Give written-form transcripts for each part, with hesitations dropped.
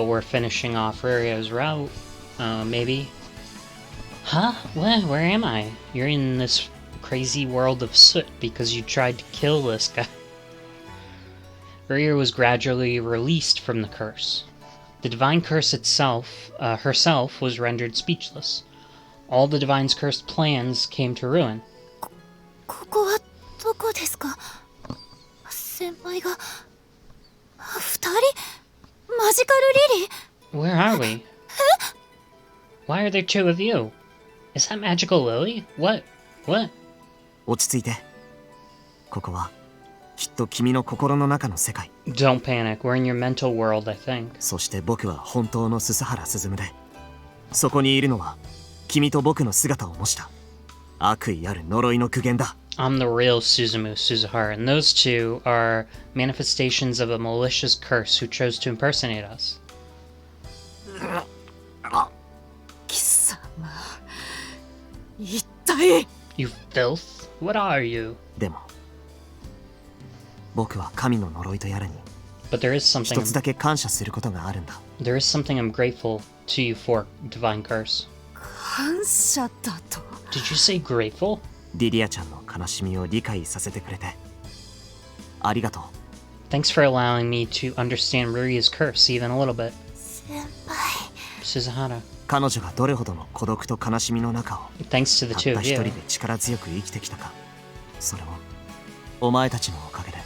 but we're finishing off Riria's route. Maybe. Huh? What? Where am I? You're in this crazy world of soot because you tried to kill this guy. Riria was gradually released from the curse. The divine curse herself was rendered speechless. All the divine's cursed plans came to ruin. ここはどこですか？先輩が二人マジカルリリー Where are we? Why are there two of you? Is that magical Lily? What? 落ち着いて。ここはきっと君の心の中の世界。Don't panic. We're in your mental world, I think. そして僕は本当の鈴原鈴で、そこにいるのは君と僕の姿を模した悪意ある呪いの苦言だ。I'm the real Suzumu Suzuhara, and those two are manifestations of a malicious curse who chose to impersonate us. 貴様、一体 You filth? What are you? でも僕は神の呪いとやらに But there is 一つだけ感謝することがあるんだ。 something I'm grateful to you for, divine curse. 感謝だと Did you say grateful? リリアちゃんの悲しみを理解させてくれてありがとう。 Thanks for allowing me to understand Riria's curse even a little bit. 先輩 Suzuhara. 彼女がどれほどの孤独と悲しみの中を Thanks to the たっ two た of 一人 you. で力強く生きてきたか、それをお前たちのおかげで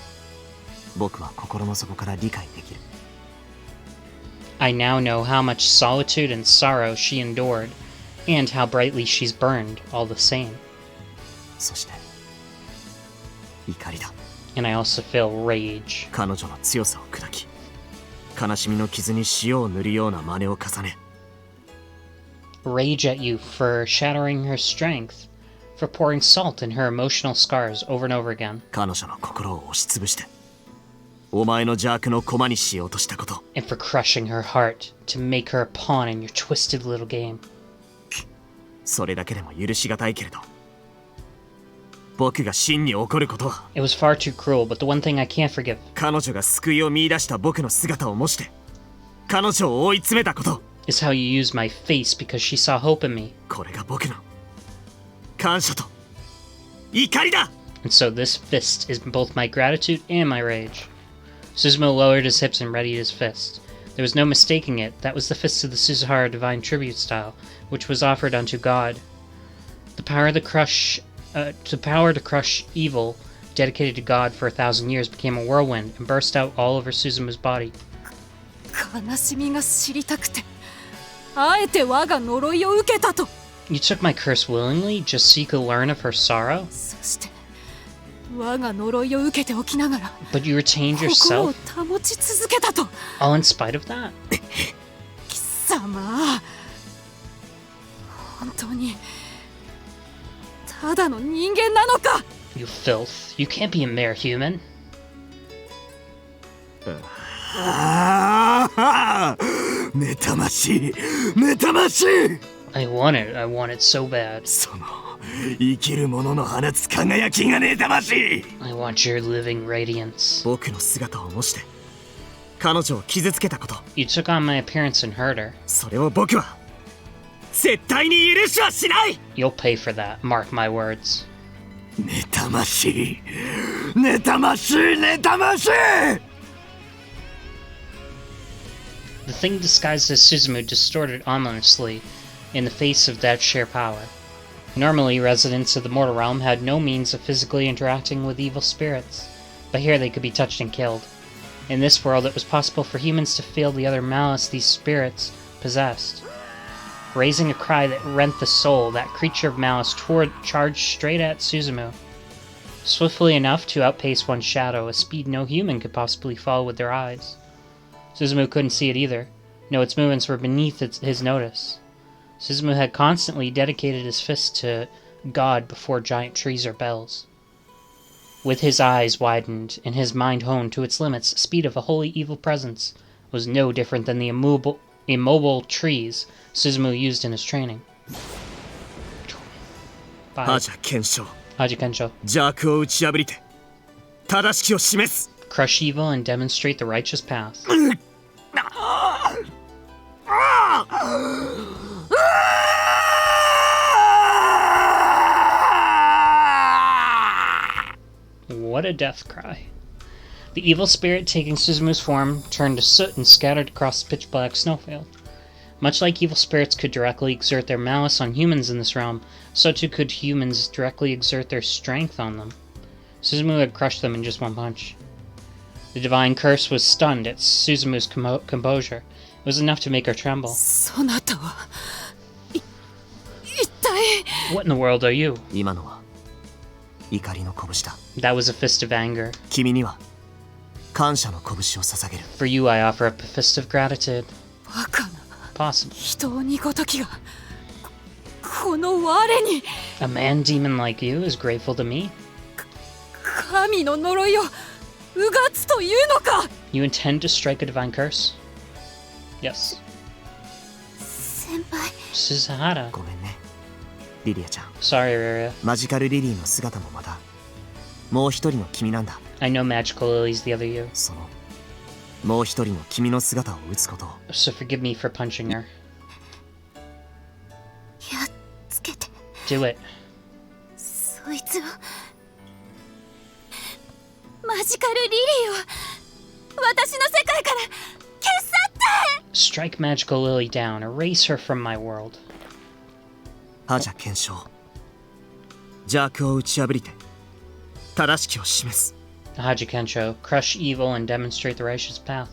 僕は心の底から理解できる。 I now know how much solitude and sorrow she endured, and how brightly she's burned all the same. そして怒りだ。 And I also feel rage. 彼女の強さを砕き、悲しみの傷に塩を塗るような真似を重ね、 Rage at you for shattering her strength, for pouring salt in her emotional scars over and over again, 彼女の心を押しつぶしてお前の邪悪の駒にしようとしたこと、 and for crushing her heart to make her a pawn in your twisted little game. それだけでも許しがたいけれど、僕が真に怒ることは It was far too cruel, but the one thing I can't forgive 彼女が救いを見出した僕の姿を模して彼女を追い詰めたこと。 is how you used my face because she saw hope in me. これが僕の感謝と怒りだ。 And so this fist is both my gratitude and my rage. Suzumu lowered his hips and readied his fist. There was no mistaking it. That was the fist of the Suzuhara divine tribute style, which was offered unto God. The power to crush evil, dedicated to God for 1,000 years, became a whirlwind and burst out all over Suzumu's body. 悲しみが知りたくてあえて我が呪いを受けたと。 You took my curse willingly, just so you could learn of her sorrow? そして我が呪いを受けておきながら But you retained 心を yourself, 保ち続けたと。 all in spite of that? 貴様、本当にただの人間なのか。 You filth. You can't be a mere human. 妬ましい妬ましい。 I want it so bad. その生きる者の放つ輝きが妬ましい。 I want your living radiance. 僕の姿を模して彼女を傷つけたこと、 You took on my appearance and hurt her. それを僕は絶対に許しはしない。 You'll pay for that, mark my words. 妬ましい妬ましい妬ましい。 The thing disguised as Suzumu distorted ominously in the face of that sheer power. Normally, residents of the mortal realm had no means of physically interacting with evil spirits, but here they could be touched and killed. In this world, it was possible for humans to feel the other malice these spirits possessed. Raising a cry that rent the soul, that creature of malice charged straight at Suzumu. Swiftly enough to outpace one's shadow, a speed no human could possibly follow with their eyes. Suzumu couldn't see it either. No, its movements were beneath his notice. Suzumu had constantly dedicated his fist to God before giant trees or bells. With his eyes widened and his mind honed to its limits, the speed of a wholly evil presence was no different than the immobile trees Suzumu used in his training. 覇者検証 Haji Kensho. 邪悪を打ち破りて正しきを示す。 Crush evil and demonstrate the righteous path. What a death cry. The evil spirit taking Suzumu's form turned to soot and scattered across the pitch-black snowfield. Much like evil spirits could directly exert their malice on humans in this realm, so too could humans directly exert their strength on them. Suzumu had crushed them in just one punch. The divine curse was stunned at Suzumu's composure. It was enough to make her tremble. そなたは一体 What in the world are you? 今のは怒りの拳だ。 That was a fist of anger. 君には感謝の拳を捧げる。 For you, I offer up a fist of gratitude. バカな Possible. 人を煮ごときがこの我に A man demon like you is grateful to me? 神の呪いをうがつというのか You intend to strike a divine curse? Yes. 先輩 Suzuhara. ごめんね、リリアちゃん。 Sorry, Riria. マジカルリリーの姿もまたもう一人の君なんだ。 I know Magical Lily's the other you. そのもう一人の君の姿を打つことを。 So forgive me for punching her. やっつけて Do it. そいつをマジカルリリーを私の世界から消さって Strike Magical Lily down. Erase her from my world. 覇者検証。邪悪を打ち破りて正しきを示す。 Haji Kensho, crush evil and demonstrate the righteous path.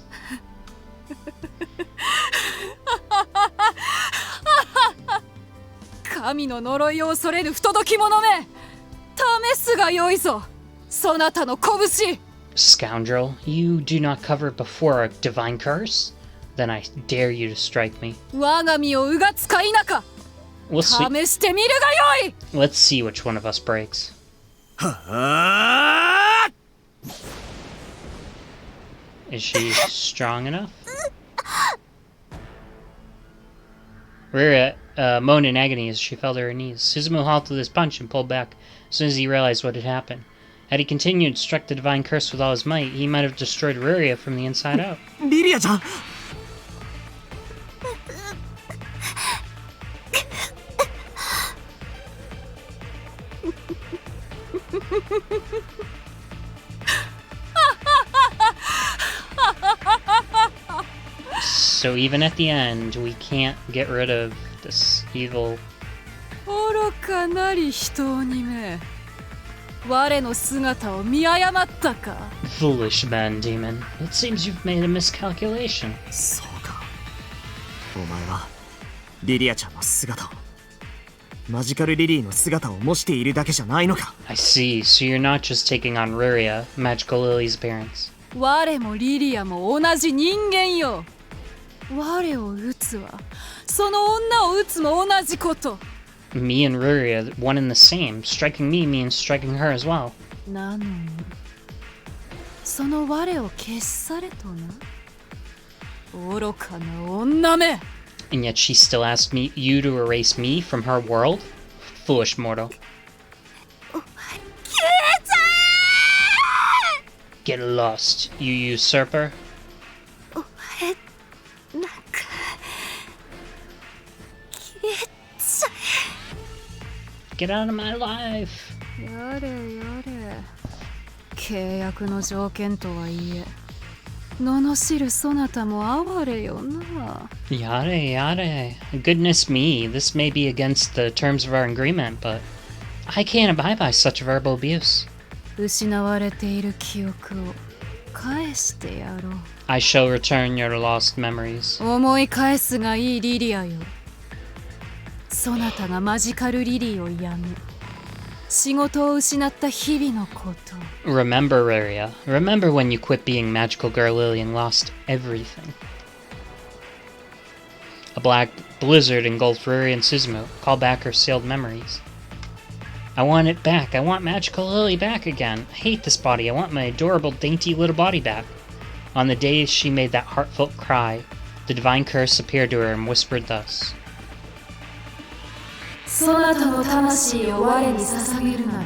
神の呪いを恐れる不届き者め試すがよいぞそなたの拳 Scoundrel, you do not cover before a divine curse? Then I dare you to strike me. 我が身をうがつか否か We'll see. 試してみるがよい Let's see which one of us breaks. Is she strong enough? Riria moaned in agony as she fell to her knees. Suzumu halted his punch and pulled back as soon as he realized what had happened. Had he continued to strike the divine curse with all his might, he might have destroyed Riria from the inside out. リリアちゃん。 So even at the end, we can't get rid of this evil... 愚かなり人にめ我の姿を見誤ったか foolish man demon. It seems you've made a miscalculation. そうか。お前はリリアちゃんの姿をマジカルリリーの姿を模しているだけじゃないのか。 I see, so you're not just taking on Riria, Magical Lily's appearance. 我もリリアも同じ人間よ我を撃つはその女を撃つも同じこと Me and Riria, one and the same. Striking me means striking her as well. なのにその我を消し去れとな愚かな女め And yet she still asked you to erase me from her world? Foolish mortal. 消えちゃ Get lost, you usurper. えお前なんか消えちゃ Get out of my life. えやれやれ契約の条件とはいえ罵るそなたも哀れよな Yare yare. Goodness me, this may be against the terms of our agreement, but I can't abide by such verbal abuse. 失われている記憶を返してやろう I shall return your lost memories. 思い返すがいいリリアよそなたがマジカルリリーをやめ仕事を失った日々のこと Remember, Riria. Remember when you quit being Magical Girl Lily and lost everything. A black blizzard engulfed Riria and Suzumu. Call back her sealed memories. I want it back. I want Magical Lily back again. I hate this body. I want my adorable, dainty little body back. On the day she made that heartfelt cry, the divine curse appeared to her and whispered thus. そなたの魂を我に捧げるならば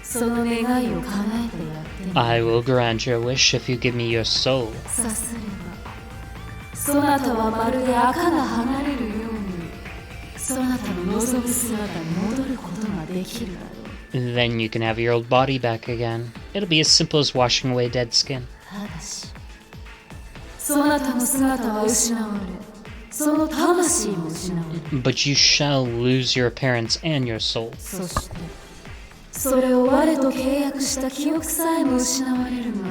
その願いを叶えてやってみ I will grant your wish if you give me your soul. さすればそなたはまるで赤が離れるようにそなたの望む姿に戻ることができるだろう Then you can have your old body back again. It'll be as simple as washing away dead skin. ただしそなたの姿は失われその魂も失われ But you shall lose your appearance and your soul. そしてそれを我と契約した記憶さえも失われるが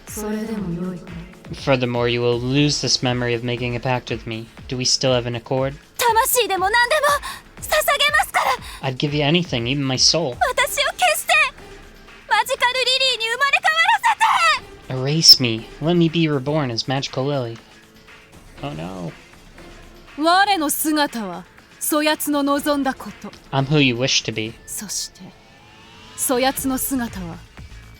それでもよいか Furthermore, you will lose this memory of making a pact with me. Do we still have an accord? 魂でも何でも捧げますから I'd give you anything, even my soul. 私を消してマジカルリリーに生まれ変わらせて Erase me. Let me be reborn as Magical Lily. Oh no. 我の姿はそやつの望んだこと I'm who you wish to be. そしてそやつの姿は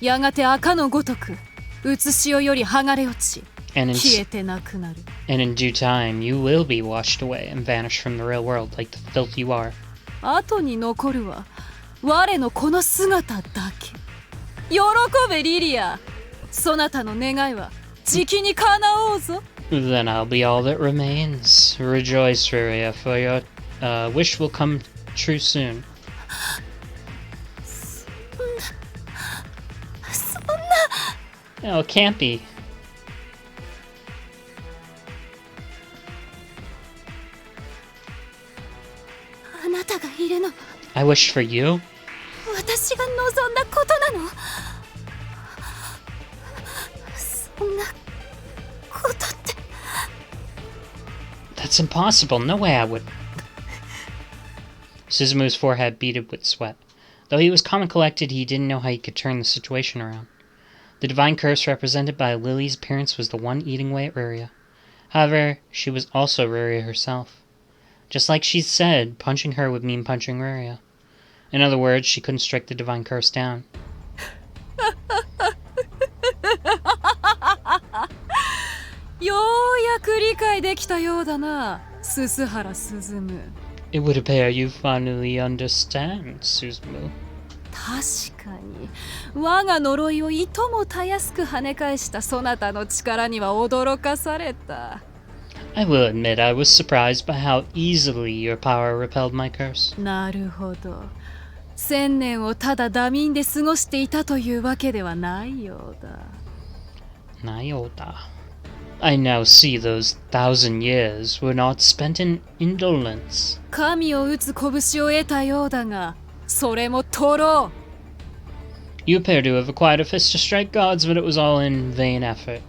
やがて赤のごとくうつしおより剥がれ落ち And 消えてなくなる in due time, you will be washed away and vanish from the real world like the filth you are. 後に残るは我のこの姿だけ喜べリリアそなたの願いはじきに叶おうぞ Then I'll be all that remains. Rejoice, Riria, for your wish will come true soon. そんな No, it can't be. あなたがいるのは I wish for you? 私が望んだことなのそんなことって That's impossible. No way I would. Suzumu's forehead beaded with sweat. Though he was calm and collected, he didn't know how he could turn the situation around. The divine curse represented by Lily's appearance was the one eating away at Riria. However, she was also Riria herself. Just like she said, punching her would mean punching Riria. In other words, she couldn't strike the divine curse down. ようやく理解できたようだな、鈴原鈴夢。 It would appear you finally understand, Suzumu. 確かに我が呪いをいともたやすく跳ね返したそなたの力には驚かされた。 I will admit I was surprised by how easily your power repelled my curse. なるほど。1000年をただダミンで過ごしていたというわけではないようだ。 Nayota. I now see those 1,000 years were not spent in indolence. 神を打つ拳を得たようだが、それもとろ You appear to have acquired a fist to strike gods, but it was all in vain effort.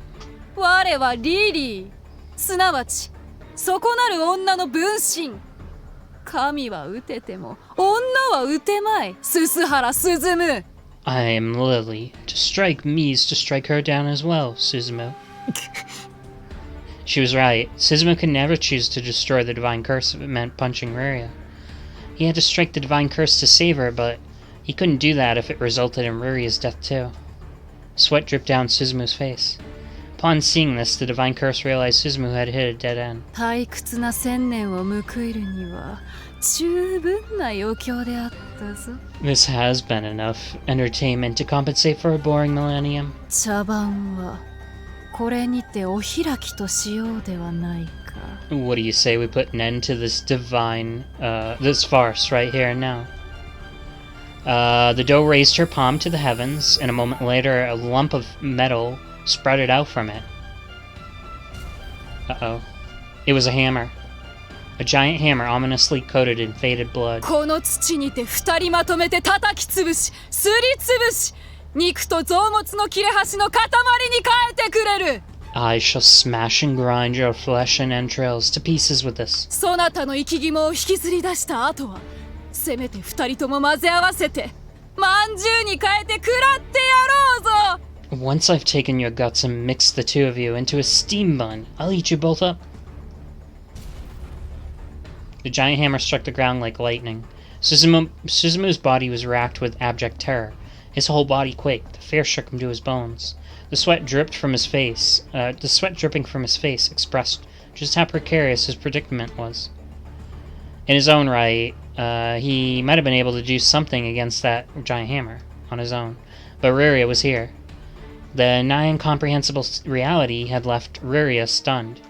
う。我はリリー、すなわちそこなる女の分身。神は打てても女は打てまい、鈴原鈴夢。 I am Lily. To strike me is to strike her down as well, Suzumu. She was right. Suzumu could never choose to destroy the divine curse if it meant punching Riria. He had to strike the divine curse to save her, but he couldn't do that if it resulted in Riria's death too. Sweat dripped down Suzumu's face. Upon seeing this, the divine curse realized Suzumu had hit a dead end. 退屈な1000年を報いるには十分な余興であったぞ。 This has been enough entertainment to compensate for a boring millennium. 茶番はこれにてお開きとしようではないか。 What do you say we put an end to this this farce right here and now? The doe raised her palm to the heavens, and a moment later a lump of metal sprouted out from it. Uh-oh. It was a hammer. A giant hammer ominously coated in faded blood. この土にて二人まとめて叩きつぶし、すりつぶし、肉と臓物の切れ端の塊に変えてくれる。 I shall smash and grind your flesh and entrails to pieces with this. そなたの生き肝を引きずり出した後は、せめて二人とも混ぜ合わせて、まんじゅうに変えて食らってやろうぞ。 Once I've taken your guts and mixed the two of you into a steam bun, I'll eat you both up. The giant hammer struck the ground like lightning. Suzumu's body was racked with abject terror. His whole body quaked. The fear shook him to his bones. The sweat dripping from his face expressed just how precarious his predicament was. In his own right, he might have been able to do something against that giant hammer on his own, but Riria was here. The nigh incomprehensible reality had left Riria stunned.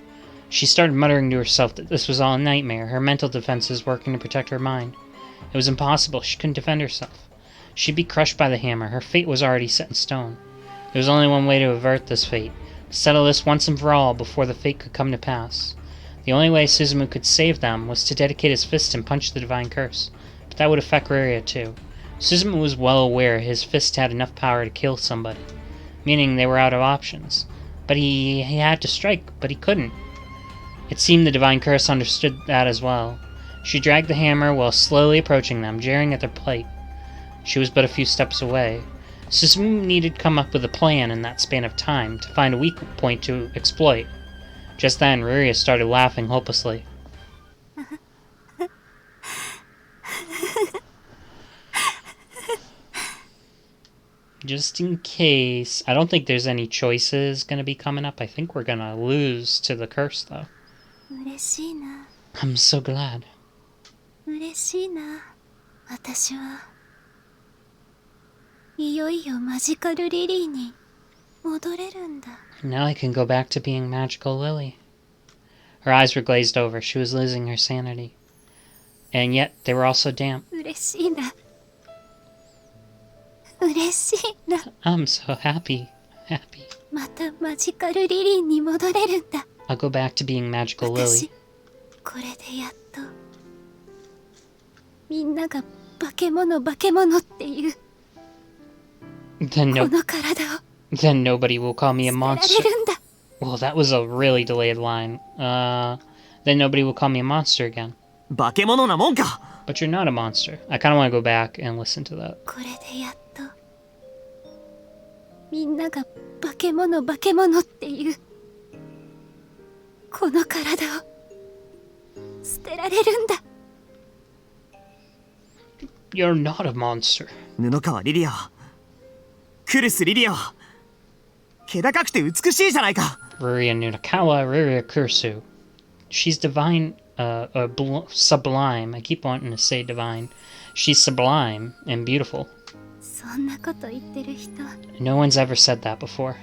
She started muttering to herself that this was all a nightmare, her mental defenses working to protect her mind. It was impossible, she couldn't defend herself. She'd be crushed by the hammer. Her fate was already set in stone. There was only one way to avert this fate. To settle this once and for all before the fate could come to pass. The only way Suzumu could save them was to dedicate his fist and punch the divine curse. But that would affect Riria too. Suzumu was well aware his fist had enough power to kill somebody, meaning they were out of options. But he had to strike, but he couldn't. It seemed the divine curse understood that as well. She dragged the hammer while slowly approaching them, jeering at their plight. She was but a few steps away. Suzumu needed to come up with a plan in that span of time to find a weak point to exploit. Just then, Riria started laughing hopelessly. Just in case, I don't think there's any choices gonna be coming up. I think we're gonna lose to the curse, though. I'm so glad. Now I can go back to being Magical Lily. Her eyes were glazed over. She was losing her sanity. And yet, they were also damp. I'm so happy. Happy. I'll go back to being Magical Lily. Then nobody will call me a monster. Well, that was a really delayed line. Then nobody will call me a monster again. But you're not a monster. I kind of want to go back and listen to that. You're not a monster. 布川リリアクルスリリアは気高くて美しいじゃないか。 Riria Nunakawa, Riria Kursu. She's divine, sublime. I keep wanting to say divine. She's sublime and beautiful. No one's ever said that before.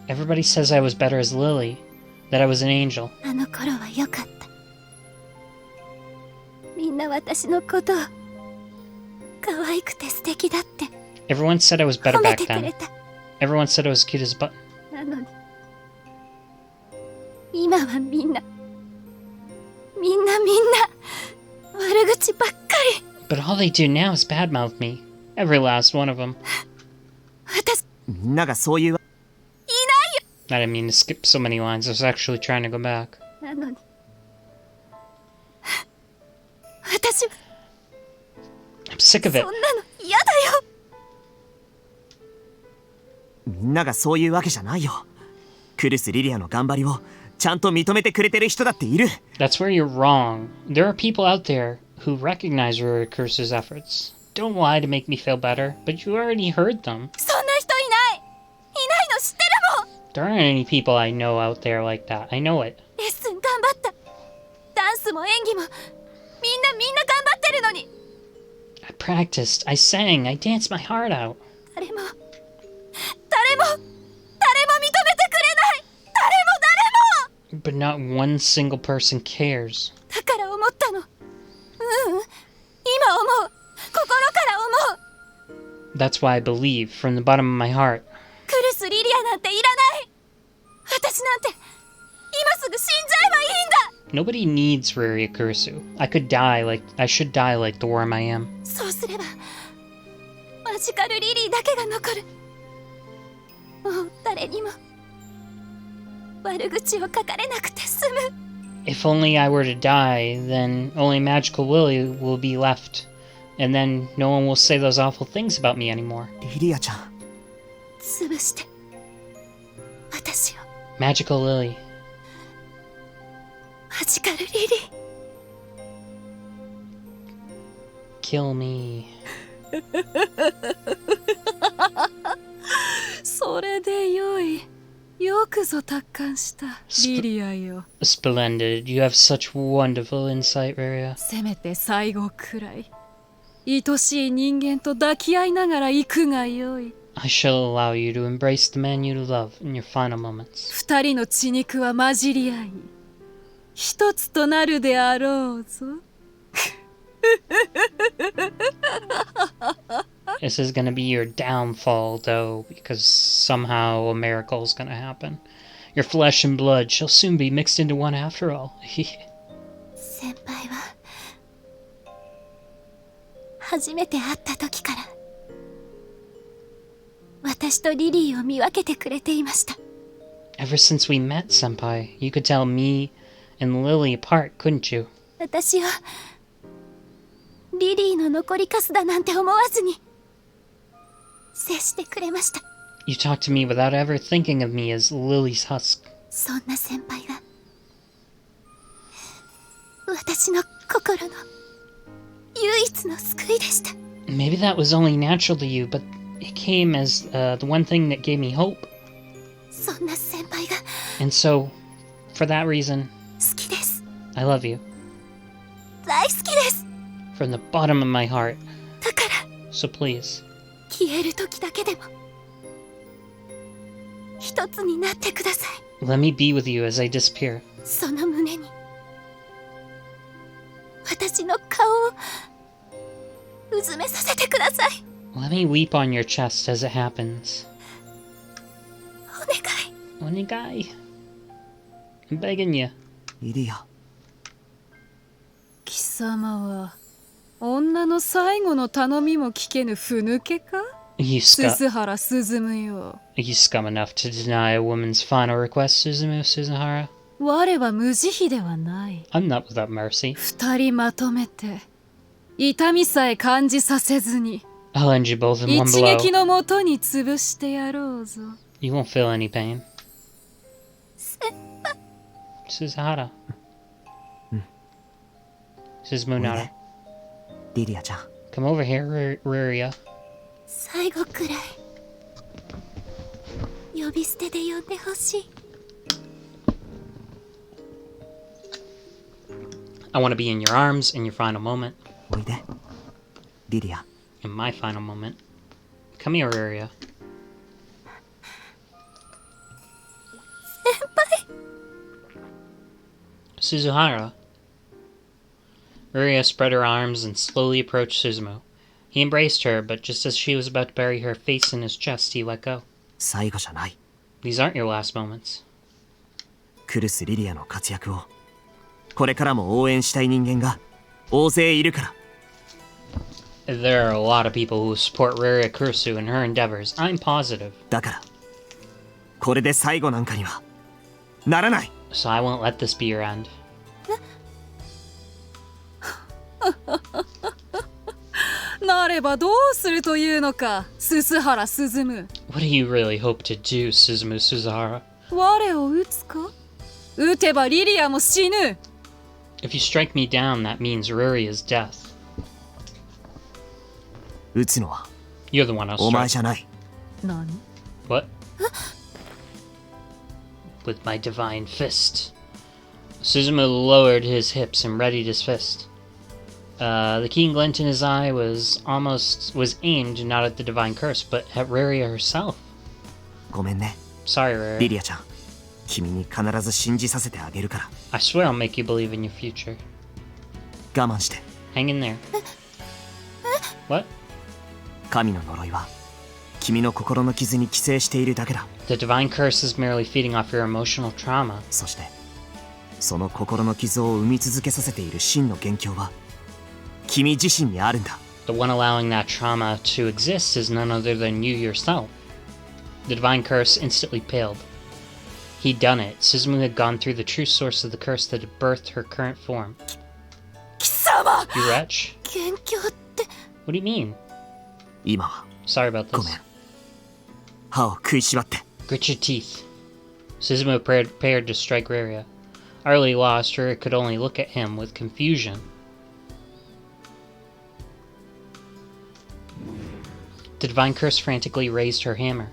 Everybody says I was better as Lily, that I was an angel. Everyone said I was better back then. Everyone said I was cute as a button. But all they do now is badmouth me. Every last one of them. I didn't mean to skip so many lines. I was actually trying to go back. I'm sick of it. みんながそういうわけじゃないよ。クルスリリアの頑張りをちゃんと認めてくれてる人だっている。That's where you're wrong. There are people out there who recognize Riria Kursu's efforts. Don't lie to make me feel better, but you already heard them. There aren't any people I know out there like that. I know it. I practiced, I sang, I danced my heart out. But not one single person cares. That's why I believe, from the bottom of my heart. Nobody needs Riria Kursu. I should die like the worm I am. If only I were to die, then only Magical Lily will be left. And then no one will say those awful things about me anymore. リリアちゃん。 Magical Lily. Kill me. それでよい。よくぞ達観したリリアよ。 Splendid. You have such wonderful insight, Riria. せめて最後くらい愛しい人間と抱き合いながら行くがよい。I shall allow you to embrace the man you love in your final moments. 二人の血肉は混じり合い一つとなるであろうぞ。This is gonna be your downfall, though, because somehow a miracle is gonna happen. Your flesh and blood shall soon be mixed into one after all. 先輩は初めて会った時から私とリリーを見分けてくれていました。 Ever since we met, Senpai, you could tell me and Lily apart, couldn't you? 私をリリーの残りカスだなんて思わずに接してくれました。 You talked to me without ever thinking of me as Lily's husk. そんな先輩が私の心の唯一の救いでした。 Maybe that was only natural to you, but it came as the one thing that gave me hope. そんな先輩が And so, for that reason, 好きです。 I love you. 大好きです。 From the bottom of my heart. だから So please, 消える時だけでも一つになってください。 let me be with you as I disappear. その胸に私の顔をうずめさせてください。 Let me weep on your chest as it happens. お願い。 Onigai. I'm begging you. リリア。貴様は女の最後の頼みも聞けぬふぬけか You 鈴原鈴よ。 scum enough to deny a woman's final request, Suzuhara? 我は無慈悲ではない。 I'm not without mercy. 二人まとめて痛みさえ感じさせずに I'll end you both in one 一 blow. 撃のもとに潰してやろうぞ。 You won't feel any pain. Suzuhara. Suzumunara. リリアちゃん。 Come over here, Riria. 最後くらい呼び捨てで呼んでほしい。 I want to be in your arms in your final moment. おいで。リリア。 In my final moment. Come here, Riria. 先輩。 Suzuhara. Riria spread her arms and slowly approached Suzumu. He embraced her, but just as she was about to bury her face in his chest, he let go. 最後じゃない。 These aren't your last moments. クルス・リリアの活躍をこれからも応援したい人間が大勢いるから。 There are a lot of people who support Riria Kursu in her endeavors. I'm positive. だからこれで最後なんかにはならない。 So I won't let this be your end. なればどうするというのか、鈴原鈴む。 What do you really hope to do, Suzumu Suzuhara? 我を撃つか撃てばリリアも死ぬ。 If you strike me down, that means Riria's death. 撃つのは You're the one I'll お前 strike. じゃない。何 What? With my divine fist. Suzumu lowered his hips and readied his fist. The keen glint in his eye was aimed not at the divine curse, but at Riria herself. ごめんね。 Sorry, リ Riria. リアちゃん。君に必ず信じさせてあげるから。 I swear I'll make you believe in your future. 我慢して。 Hang in there. What? 神の呪いは君の心の傷に寄生しているだけだ。 The divine curse is merely feeding off your emotional trauma. そしてその心の傷を生み続けさせている真の元凶は君自身にあるんだ。 The one allowing that trauma to exist is none other than you yourself. The divine curse instantly paled. He'd done it. Suzumu had gone through the true source of the curse that had birthed her current form. 貴様 You wretch. 元凶って What do you mean? 今は Sorry about ご this. めん。歯を食いしばって。 Grit your teeth. Suzumu prepared to strike Riria. Utterly lost, Riria could only look at him with confusion. The divine curse frantically raised her hammer,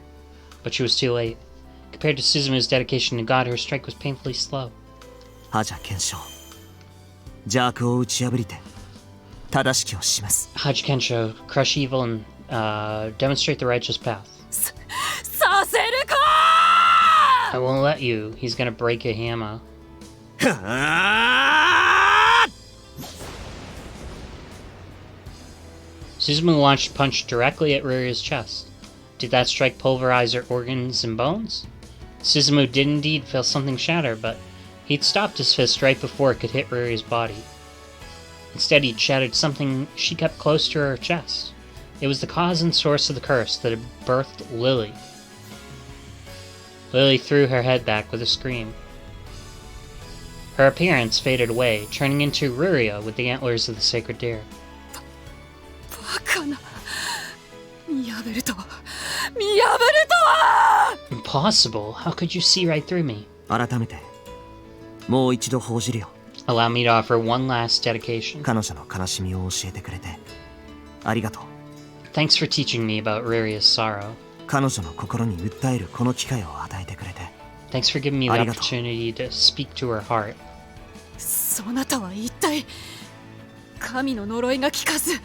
but she was too late. Compared to Suzumu's dedication to God, her strike was painfully slow. 覇者検証。邪悪を打ち破りて正しきを示す。 Haji Kensho, crush evil and demonstrate the righteous path. I won't let you. He's gonna break a hammer. Suzumu launched a punch directly at Riria's chest. Did that strike pulverize her organs and bones? Suzumu did indeed feel something shatter, but he'd stopped his fist right before it could hit Riria's body. Instead, he'd shattered something she kept close to her chest. It was the cause and source of the curse that had birthed Lily. Lily threw her head back with a scream. Her appearance faded away, turning into Riria with the antlers of the sacred deer. バカな。見破るとは。見破るとは Impossible! How could you see right through me? 改めてもう一度報じるよ。 Allow me to offer one last dedication. 彼女の悲しみを教えてくれてありがとう。 Thanks for teaching me about Riria's sorrow. 彼女の心に訴えるこの機会を与えてくれて Thanks for giving me the ありがとう。 opportunity to speak to her heart. そなたは一体神の呪いが効かず、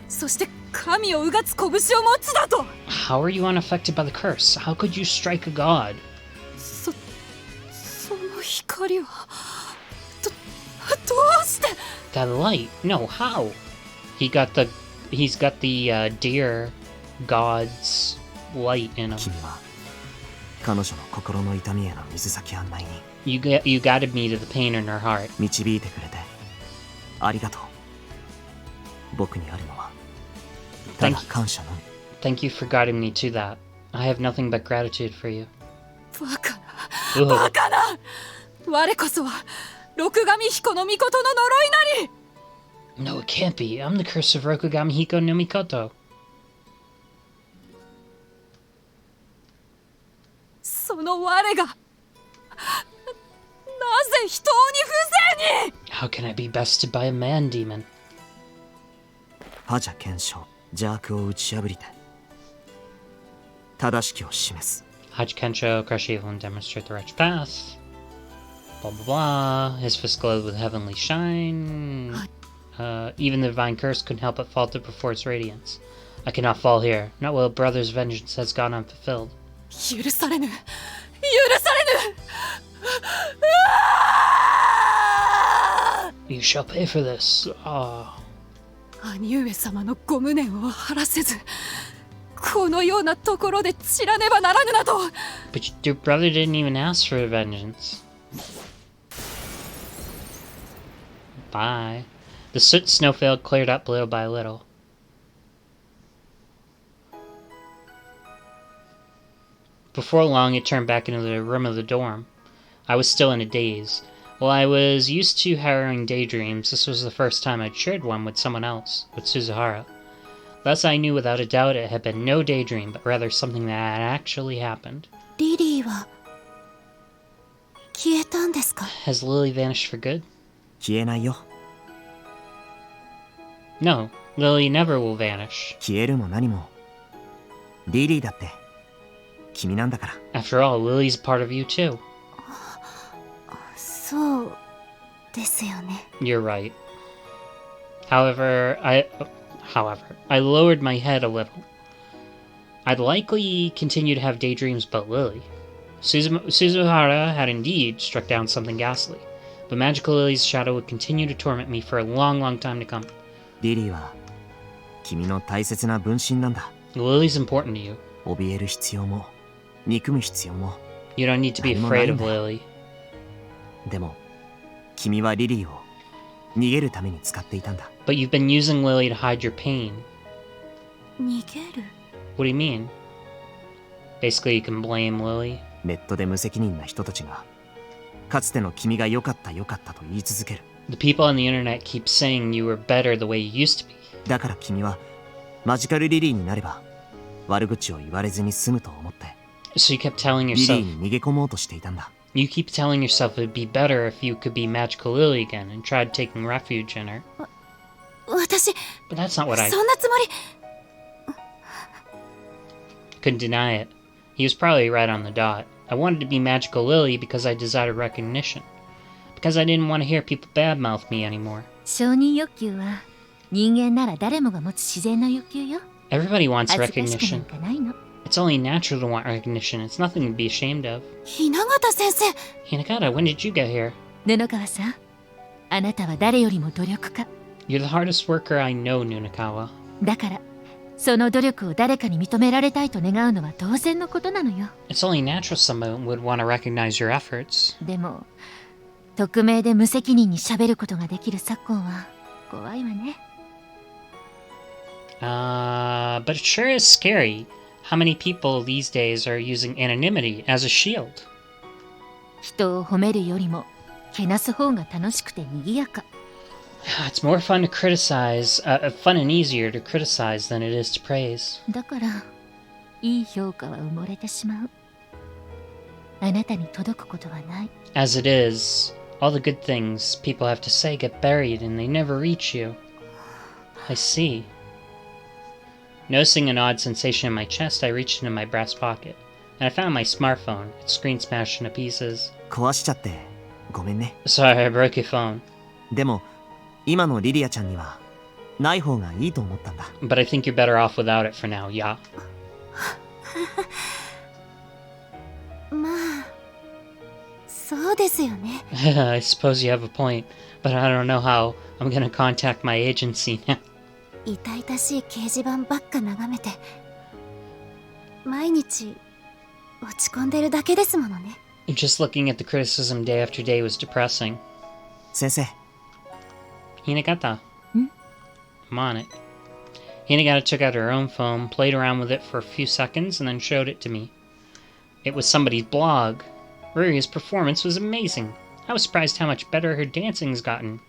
そして神をうがつ拳を持つだと。 How are you unaffected by the curse? How could you strike a god? その光はどうして That light? No, how? He's got the deer god's light in him. 君は彼女の心の痛みへの水先案内に You guided me to the pain in her heart. 導いてくれてありがとう。僕にあるのはただ感謝のみ。 Thank you for guiding me to that. I have nothing but gratitude for you. バカな Ugh. バカな。我こそは六神彦の御事の呪いなり。 No, it can't be. I'm the curse of Rokugami Hiko no Mikoto. その我がなぜ人に不正に How can I be bested by a man demon? 覇者検証邪悪を打ち破りて正しきを示す。 Hachi Kensho, crush evil and demonstrate the righteous path. Blah blah blah. His fist glowed with heavenly shine. Even the divine curse couldn't help but falter before its radiance. I cannot fall here, not while a brother's vengeance has gone unfulfilled. 許されぬ許されぬ。 You shall pay for this. Ah. 兄上様のご無念を晴らせず、このようなところで散らねばならぬなど。 But your brother didn't even ask for vengeance. Bye. The soot snowfield cleared up little by little. Before long, it turned back into the room of the dorm. I was still in a daze. While I was used to harrowing daydreams, this was the first time I'd shared one with someone else, with Suzuhara. Thus I knew without a doubt it had been no daydream, but rather something that had actually happened. リリーは消えたんですか？ Has Lily vanished for good? 消えないよ。 No, Lily never will vanish. 消えるも何もリリーだって君なんだから。 After all, Lily's a part of you too. そうですよね。 You're right. However, I lowered my head a little. I'd likely continue to have daydreams about Lily. Suzuhara had indeed struck down something ghastly, but Magical Lily's shadow would continue to torment me for a long, long time to come. リリーは君の大切な分身なんだ。 Lily's important to you. 怯える必要も憎む必要も。 You don't need to be afraid of Lily. でも君はリリーを逃げるために使っていたんだ。 But you've been using Lily to hide your pain. 逃げる？ What do you mean? Basically, you can blame Lily. ネットで無責任な人たちがかつての君が良かった良かったと言い続ける。 The people on the internet keep saying you were better the way you used to be. だから君はマジカルリリーになれば悪口を言われずに済むと思って So you kept telling リリ yourself, ーに逃げ込もうとしていたんだ。 you keep telling yourself it'd be better if you could be Magical Lily again and tried taking refuge in her. 私 But that's not what I そんなつもり。 couldn't deny it. He was probably right on the dot. I wanted to be Magical Lily because I desired recognition. Because I didn't want to hear people badmouth me anymore. 承認欲求は人間なら誰もが持つ自然な欲求よ。 Everybody wants 恥ずかしくなん recognition. かないの。It's It's only natural to want recognition. It's nothing to be ashamed of. 雛形先生 Hinagata, when did you get here? 布川さん、あなたは誰よりも努力家。 You're the hardest worker I know, Nunakawa. だから、その努力を誰かに認められたいと願うのは当然のことなのよ。 It's only natural someone would want to recognize your efforts. でも、匿名で無責任に喋ることができる昨今は怖いわね。But it sure is scary how many people these days are using anonymity as a shield. 人を褒めるよりも、けなす方が楽しくて賑やか。It's more fun to criticize, fun and easier to criticize than it is to praise. だから、いい評価は埋もれてしまう。あなたに届くことはない。As it is, all the good things people have to say get buried and they never reach you. I see. Noticing an odd sensation in my chest, I reached into my brass pocket, and I found my smartphone, its screen smashed into pieces. 壊しちゃってごめんね。 Sorry, I broke your phone. でも今のリリアちゃんにはない方がいいと思ったんだ。 But I think you're better off without it for now, yeah? まあ、そうですよね。 I suppose you have a point, but I don't know how I'm gonna contact my agency now. 痛々しい掲示板ばっか眺めて、毎日落ち込んでるだけですものね。 Just looking at the criticism day after day was depressing. 先生、 Hinagata. Hmm? I'm on it. Hinagata took out her own phone, played around with it for a few seconds, and then showed it to me. It was somebody's blog. Riria's performance was amazing. I was surprised how much better her dancing's gotten.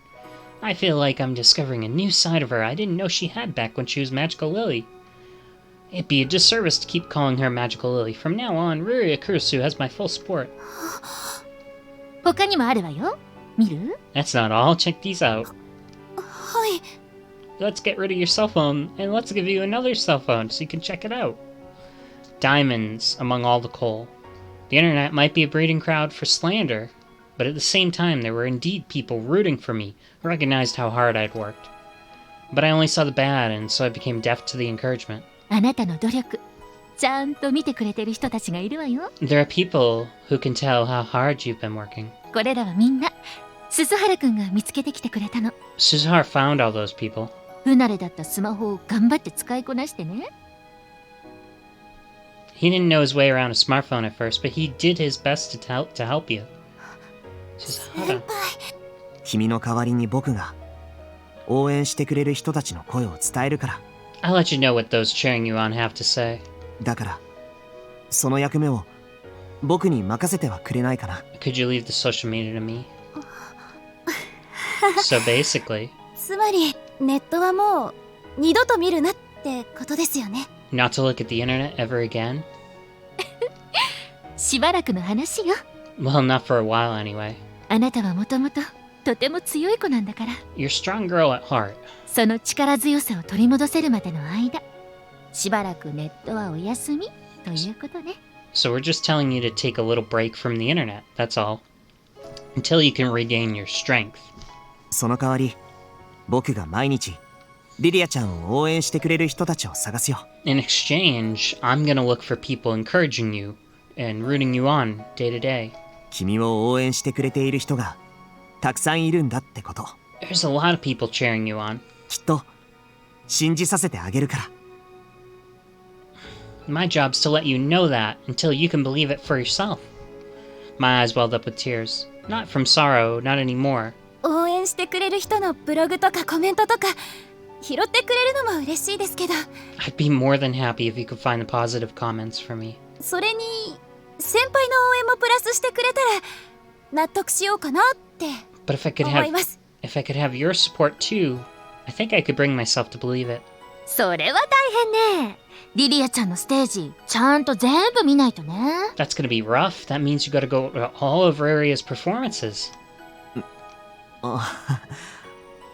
I feel like I'm discovering a new side of her I didn't know she had back when she was Magical Lily. It'd be a disservice to keep calling her Magical Lily. From now on, Riria Kurusu has my full support. 他にもあるわよ。見る？ That's not all. Check these out. はい Let's get rid of your cell phone, and let's give you another cell phone so you can check it out. Diamonds among all the coal. The internet might be a breeding crowd for slander, but at the same time there were indeed people rooting for me who recognized how hard I'd worked. But I only saw the bad, and so I became deaf to the encouragement. あなたの努力、ちゃんと見てくれてる人たちがいるわよ。 There are people who can tell how hard you've been working. これらはみんな、鈴原くんが見つけてきてくれたの。 Suzuhara found all those people. 不慣れだったスマホを頑張って使いこなしてね。 He didn't know his way around a smartphone at first, but he did his best to help you. Suzuhara. 君の代わりに僕が応援してくれる人たちの声を伝えるから。 I'll let you know what those cheering you on have to say. だからその役目を僕に任せてはくれないかな。 Could you leave the social media to me? So basically, つまりネットはもう二度と見るなってことですよね。 not to look at the internet ever again? しばらくの話よ。 Well, not for a while anyway. あなたはもともととても強い子なんだから。 You're a strong girl at heart. その力強さを取り戻せるまでの間、しばらくネットはお休みということね。 So we're just telling you to take a little break from the internet, that's all. Until you can regain your strength. その代わり僕が毎日リリアちゃんを応援してくれる人たちを探すよ。 In exchange, I'm gonna look for people encouraging you and rooting you on day to day. 君を応援してくれている人がたくさんいるんだってこと。 There's a lot of people cheering you on. きっと信じさせてあげるから。 My job's to let you know that until you can believe it for yourself. My eyes welled up with tears. Not from sorrow, not anymore. 応援してくれる人のブログとかコメントとか拾ってくれるのも嬉しいですけど、 I'd be more than happy if you could find the positive comments for me. それに先輩の応援もプラスしてくれたら納得しようかなって But if I could 思います。 if I could have your support too, I think I could bring myself to believe it. それは大変ね。リリアちゃんのステージ、ちゃんと全部見ないとね。 That's gonna be rough. That means you gotta go to all of Riria's performances.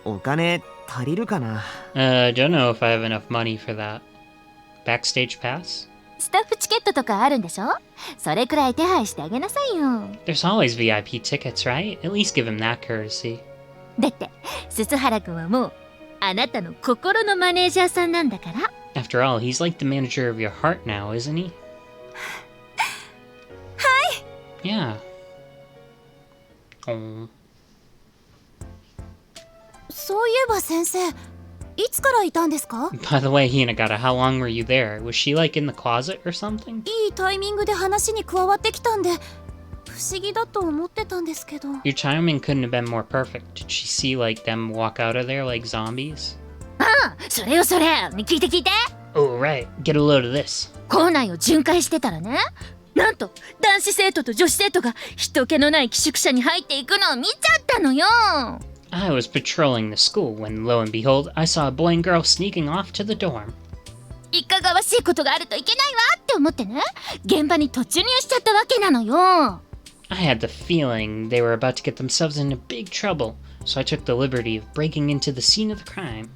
お金足りるかな。 I don't know if I have enough money for that. Backstage pass? スタッフチケットとかあるんでしょ？それくらい手配してあげなさいよ。 There's always VIP tickets, right? At least give him that courtesy. だって、鈴原くんはもう、あなたの心のマネージャーさんなんだから。After all, he's like the manager of your heart now, isn't he? Hi! Yeah. Oh. そういえば先生、いつからいたんですか？ By the way, Hinagata, how long were you there? Was she like in the closet or something? いいタイミングで話に加わってきたんで、不思議だと思ってたんですけど。Your timing couldn't have been more perfect. Did she see like them walk out of there like zombies? それよそれ、聞いて聞いて。 Oh, right. Get a load of this. 校内を巡回してたらね、なんと男子生徒と女子生徒が人気のない寄宿舎に入っていくのを見ちゃったのよ。 I was patrolling the school when, lo and behold, I saw a boy and girl sneaking off to the dorm. いかがわしいことがあるといけないわって思ってね、現場に突入しちゃったわけなのよ。 I had the feeling they were about to get themselves into big trouble, so I took the liberty of breaking into the scene of the crime.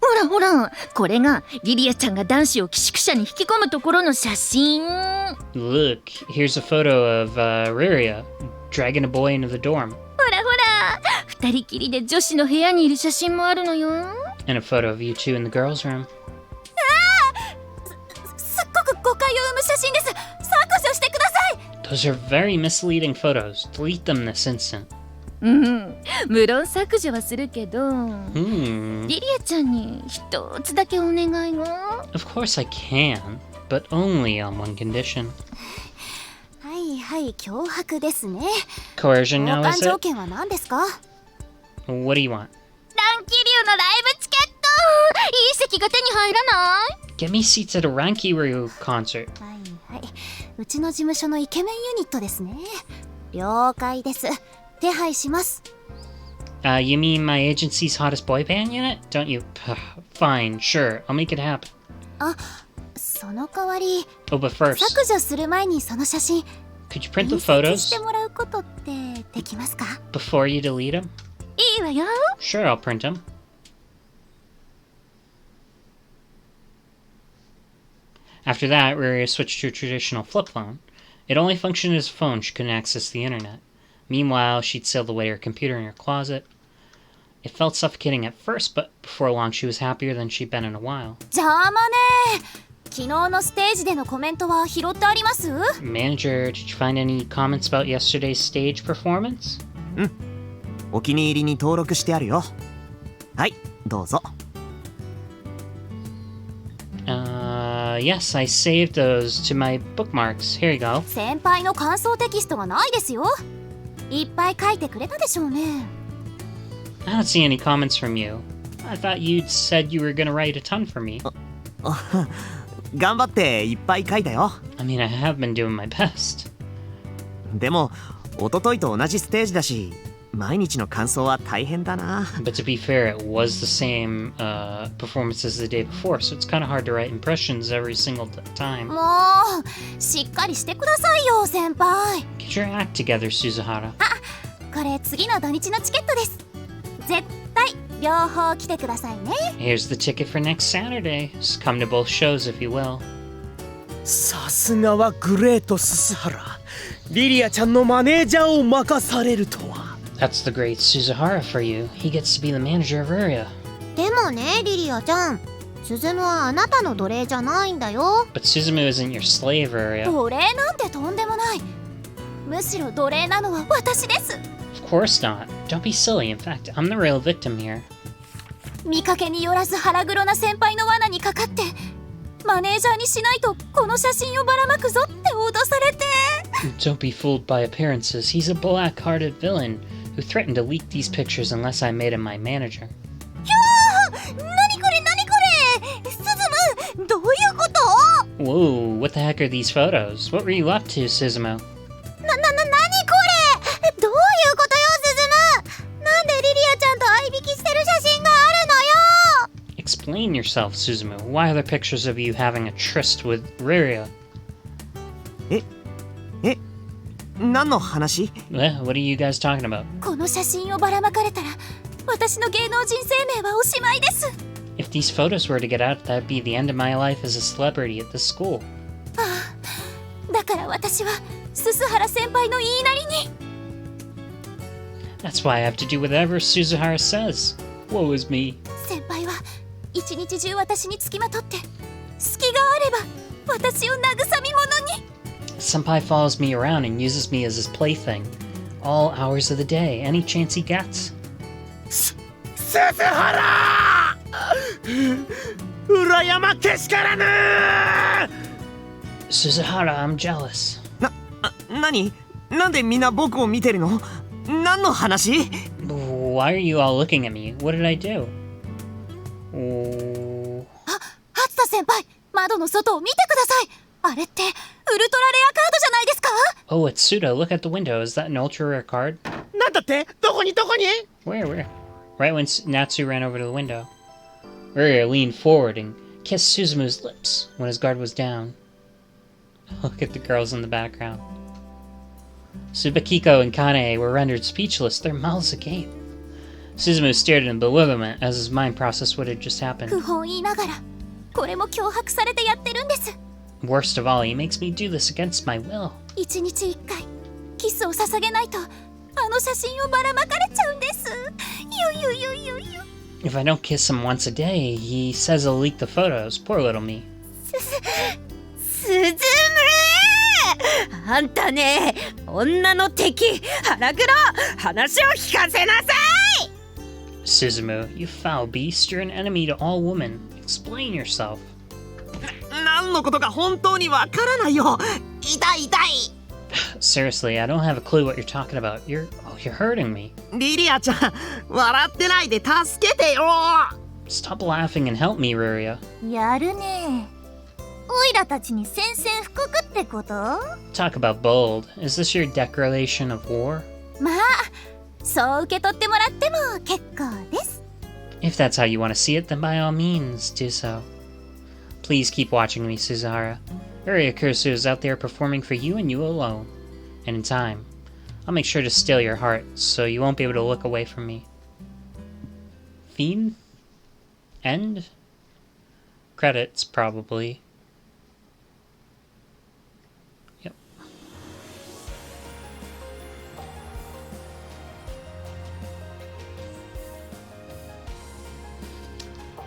ほらほら、これがリリアちゃんが男子を寄宿舎に引き込むところの写真。 Look, here's a photo of Riria dragging a boy into the dorm. ほらほら、二人きりで女子の部屋にいる写真もあるのよ。 And a photo of you two in the girls' room. すっごく誤解を生む写真です。削除してください。 Those are very misleading photos. Delete them this instant. うん、無論削除はするけど、Hmm. リリアちゃんに一つだけお願いが。 Of course I can, but only on one condition. はいはい、脅迫ですね。 Coercion 交 now, 換 is 条 it? 件は何ですか？ What do you want? 乱気流のライブチケット、いい席が手に入らない？ Get me seats at a Rankiru concert. はいはい、うちの事務所のイケメンユニットですね。了解です。手配します。 You mean my agency's hottest boy band unit? Don't you? Fine, sure, I'll make it happen. あ、その代わり Oh, but first, 削除する前にその写真 could you print 印 the 刷して photos もらうことってできますか？ before you delete them? いいわよ。 Sure, I'll print them. After that, Riria switched to a traditional flip phone. It only functioned as a phone, she couldn't access the internet. Meanwhile, she'd sailed away her computer in her closet. It felt suffocating at first, but before long she was happier than she'd been in a while. 邪魔ね。昨日のステージでのコメントは拾ってあります？ Manager, did you find any comments about yesterday's stage performance? お気に入りに登録してあるよ。はい、どうぞ。Yes, I saved those to my bookmarks. Here you go. 先輩の感想テキストがないですよ。いっぱい書いてくれたでしょうね。I don't see any comments from you. I thought you'd said you were gonna write a ton for me. 頑張っていっぱい書いたよ。 I mean, I have been doing my best. でも一昨日と同じステージだし、毎日の感想は大変だな。 But to be fair, it was the same performance as the day before, so it's kind of hard to write impressions every single time. もうしっかりしてくださいよ先輩。 Get your act together, Suzuhara. これ次の土日のチケットです。絶対両方来てくださいね。 Here's the ticket for next Saturday. Just come to both shows if you will. さすがはグレートススハラ。リリアちゃんのマネージャーを任されるとは。That's the great Suzuhara for you. He gets to be the manager of Riria. でもねリリアちゃん、スズムはあなたの奴隷じゃないんだよ。 But Suzumu isn't your slave, Riria. 奴隷なんてとんでもない。むしろ奴隷なのは私です。 Of course not. Don't be silly. In fact, I'm the real victim here. 見かけによらず腹黒な先輩の罠にかかってマネージャーにしないとこの写真をばらまくぞって脅されて。 Don't be fooled by appearances. He's a black-hearted villain who threatened to leak these pictures unless I made him my manager. 何これ何これ、スズムどういうこと？ Whoa, what the heck are these photos? What were you up to, Suzumu? 何これ、どういうことよスズム。なんでリリアちゃんと相引きしてる写真があるのよ。 Explain yourself, Suzumu. Why are there pictures of you having a tryst with Riria? 何の話？ What are you guys talking about? この写真をばらまかれたら私の芸能人生命はおしまいです。 If these photos were to get out, that'd be the end of my life as a celebrity at this school. だから私はススハラ先輩の言いなりに。 That's why I have to do whatever Suzuhara says. Woe is me. 先輩は一日中私につきまとって隙があれば私を慰み者に。 Senpai follows me around and uses me as his plaything. All hours of the day, any chance he gets. 鈴原裏山けしからぬ。 Suzuhara, I'm jealous. 何？なんでみんな僕を見てるの？何の話？ Why are you all looking at me? What did I do? Oh. 初田先輩、窓の外を見てください。あれってウルトラレアカードじゃないですか？ Oh, it's Suda. Look at the window. Is that an ultra rare card? なんだって？どこに？ Where? Right when Natsu ran over to the window. Riria leaned forward and kissed Suzumu's lips when his guard was down. Look at the girls in the background. Tsubakiko and Kanae were rendered speechless, their mouths agape. Suzumu stared in bewilderment as his mind processed what had just happened. 不本意ながらこれも脅迫されてやってるんです。 Worst of all, he makes me do this against my will. 一日一回キスを捧げないとあの写真をばらまかれちゃうんです。ゆゆゆゆゆ。 If I don't kiss him once a day, he says he'll leak the photos. Poor little me. スズムあんたね、女の敵腹黒、話を聞かせなさい。 Suzumu, you foul beast, you're an enemy to all women. Explain yourself. 何のことか本当にわからないよ。痛い。 Seriously, I don't have a clue what you're talking about. You're hurting me. リリアちゃん、笑ってないで助けてよ。 Stop laughing and help me, Riria. やるね。オイラたちに宣戦布告ってこと？ Talk about bold. Is this your declaration of war? まあそう受け取ってもらっても結構です。 If that's how you want to see it, then by all means, do so. Please keep watching me, Suzuhara. Riria Kurusu is out there performing for you and you alone. And in time, I'll make sure to steal your heart, so you won't be able to look away from me. Theme? End? Credits, probably. Yep.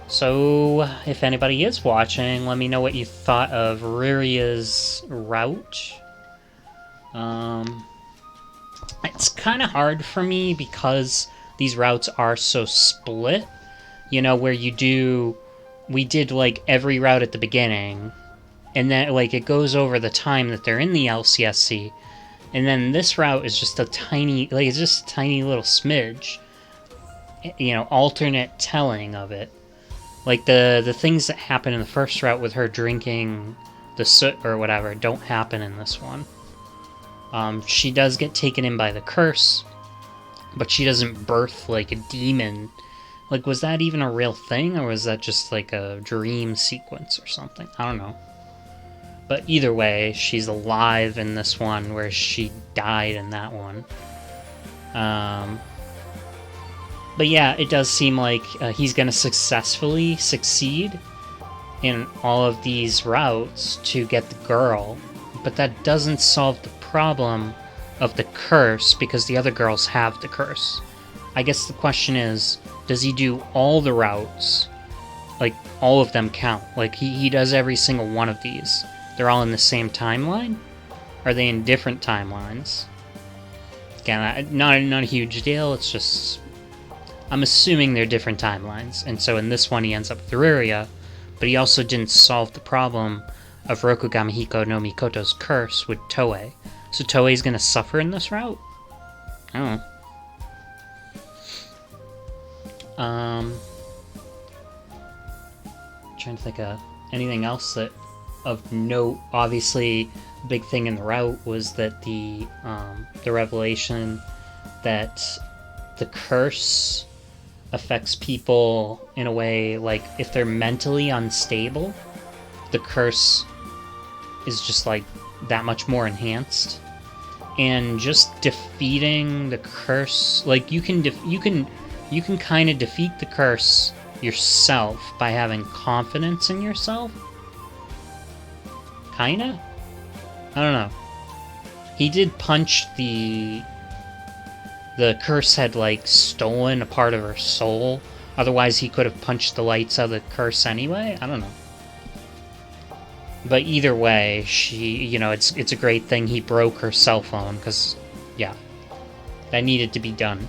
So, if anybody is watching, let me know what you thought of Riria's route. It's kind of hard for me because these routes are so split. You know, where we did like every route at the beginning, and then like it goes over the time that they're in the LCSC, and then this route is just a tiny, like it's just a tiny little smidge. You know, alternate telling of it. Like the things that happen in the first route with her drinking the soot or whatever don't happen in this one. She does get taken in by the curse, but she doesn't birth like a demon. Like, was that even a real thing, or was that just like a dream sequence or something? I don't know. But either way, she's alive in this one, where she died in that one. But yeah, it does seem like he's going to successfully succeed in all of these routes to get the girl. But that doesn't solve the problem of the curse, because the other girls have the curse. I guess the question is, does he do all the routes? Like, all of them count? Like, he does every single one of these. They're all in the same timeline? Are they in different timelines? Again, not a huge deal, it's just... I'm assuming they're different timelines, and so in this one he ends up with Riria, but he also didn't solve the problem of Rokugami Hiko no Mikoto's curse with Toei. So Toei's gonna suffer in this route? I don't know. Trying to think of anything else that of note. Obviously, the big thing in the route was that the revelation that the curse affects people in a way, like, if they're mentally unstable, the curse is just, like, that much more enhanced. And just defeating the curse, like, you can kind of defeat the curse yourself by having confidence in yourself. Kinda? I don't know. He did punch the curse had, like, stolen a part of her soul Otherwise, he could have punched the lights out of the curse anyway? I don't know. But either way, she, you know, it's a great thing he broke her cell phone, because, yeah, that needed to be done.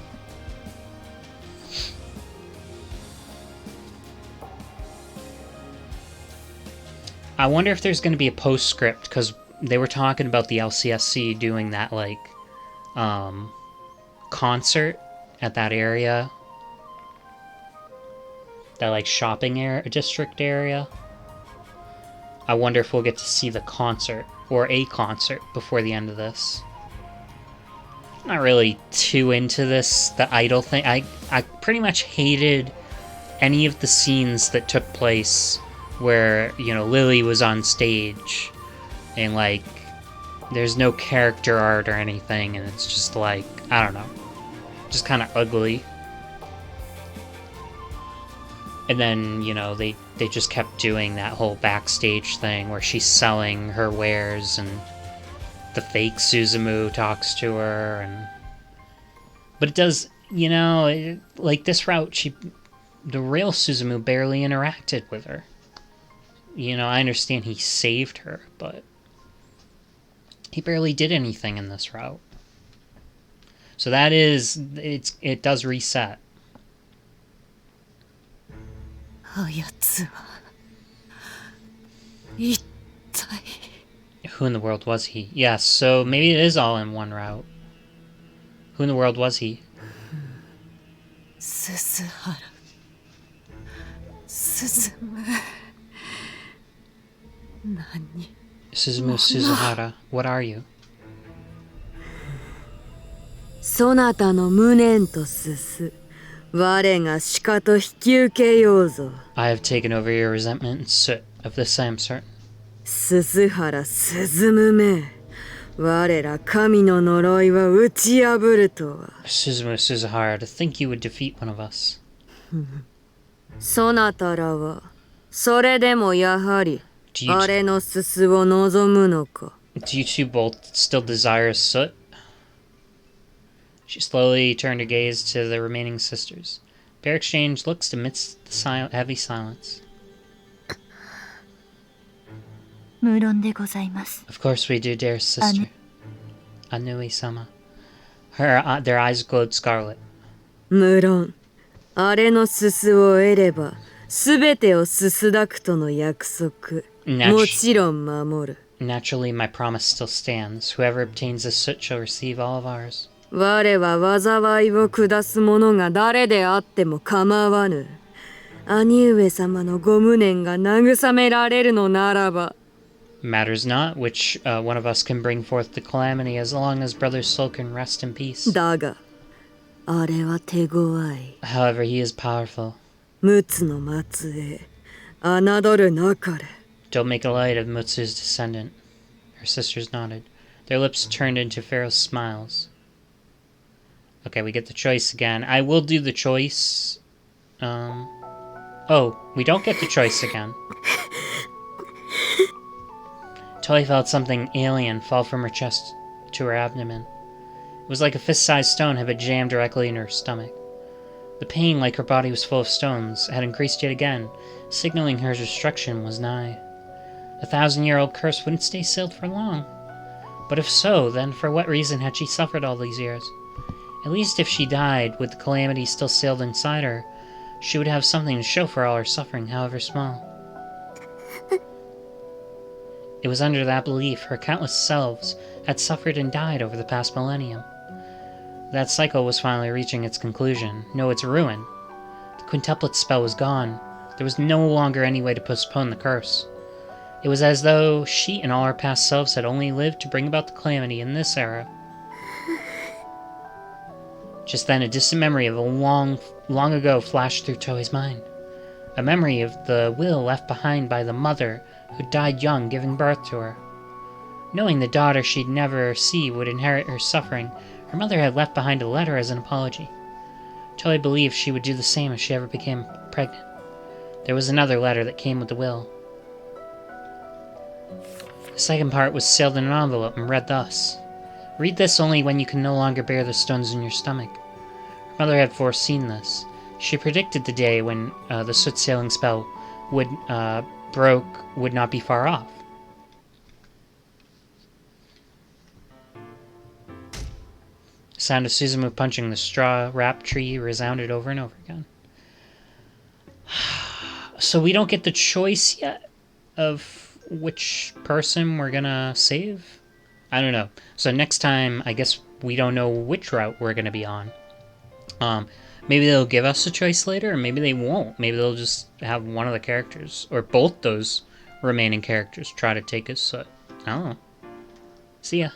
I wonder if there's going to be a postscript, because they were talking about the LCSC doing that, like, concert at that area. That, like, shopping district area. I wonder if we'll get to see the concert, or a concert, before the end of this. I'm not really too into this, the idol thing. I pretty much hated any of the scenes that took place where, you know, Lily was on stage, and, like, there's no character art or anything, and it's just, like, I don't know, just kind of ugly. And then, you know, they just kept doing that whole backstage thing where she's selling her wares and the fake Suzumu talks to her. And but it does, you know, like this route, the real Suzumu barely interacted with her. You know, I understand he saved her, but he barely did anything in this route. So that is, it does reset. あやつは一体 Who in the world was he? Yes, so maybe it is all in one route. Who in the world was he? 鈴原鈴む何 Suzumu Suzuhara, what are you? そなたの無念とすす我が鹿と引き受けようぞ I have taken over your resentment and soot. Of this I am certain. 鈴原鈴むめ我ら神の呪いは打ち破るとは Suzumu Suzuhara, to think you would defeat one of us. そなたらはそれでもやはりあれのすすを望むのか Do you two both still desire soot? She slowly turned her gaze to the remaining sisters. Pair exchanged looks amidst the heavy silence. 無論でございます。 Of course we do, dear sister. Anui-sama. Their eyes glowed scarlet. 無論あれのすすを得ればすべてをすすだくとの約束もちろん守る Naturally, my promise still stands. Whoever obtains this soot shall receive all of ours. 我は災いを下す者が誰であっても構わぬ兄上様のご無念が慰められるのならば Matters not which one of us can bring forth the calamity as long as brother Soul can rest in peace. だがあれは手強い However, he is powerful. 陸奥の末裔侮るなかれ Don't make a light of Mutsu's descendant. Her sisters nodded. Their lips turned into Pharaoh's smiles. Okay, we get the choice again. I will do the choice. Oh, we don't get the choice again. Toei felt something alien fall from her chest to her abdomen. It was like a fist-sized stone had been jammed directly into her stomach. The pain, like her body was full of stones, had increased yet again, signaling her destruction was nigh. A 1,000-year-old curse wouldn't stay sealed for long. But if so, then for what reason had she suffered all these years? At least if she died, with the calamity still sealed inside her, she would have something to show for all her suffering, however small. It was under that belief her countless selves had suffered and died over the past millennium. That cycle was finally reaching its conclusion, no, its ruin. The quintuplet spell was gone. There was no longer any way to postpone the curse. It was as though she and all her past selves had only lived to bring about the calamity in this era. Just then, a distant memory of a long ago flashed through Toei's mind. A memory of the will left behind by the mother who died young, giving birth to her. Knowing the daughter she'd never see would inherit her suffering, her mother had left behind a letter as an apology. Toei believed she would do the same if she ever became pregnant. There was another letter that came with the will. The second part was sealed in an envelope and read thus: Read this only when you can no longer bear the stones in your stomach. Her mother had foreseen this. She predicted the day when the soot sailing spell would not be far off. The sound of Suzumu punching the straw-wrapped tree resounded over and over again. So we don't get the choice yet of which person we're gonna save? I don't know. So next time, I guess we don't know which route we're gonna be on. Maybe they'll give us a choice later, or maybe they won't. Maybe they'll just have one of the characters, or both those remaining characters, try to take us. I don't know. See ya.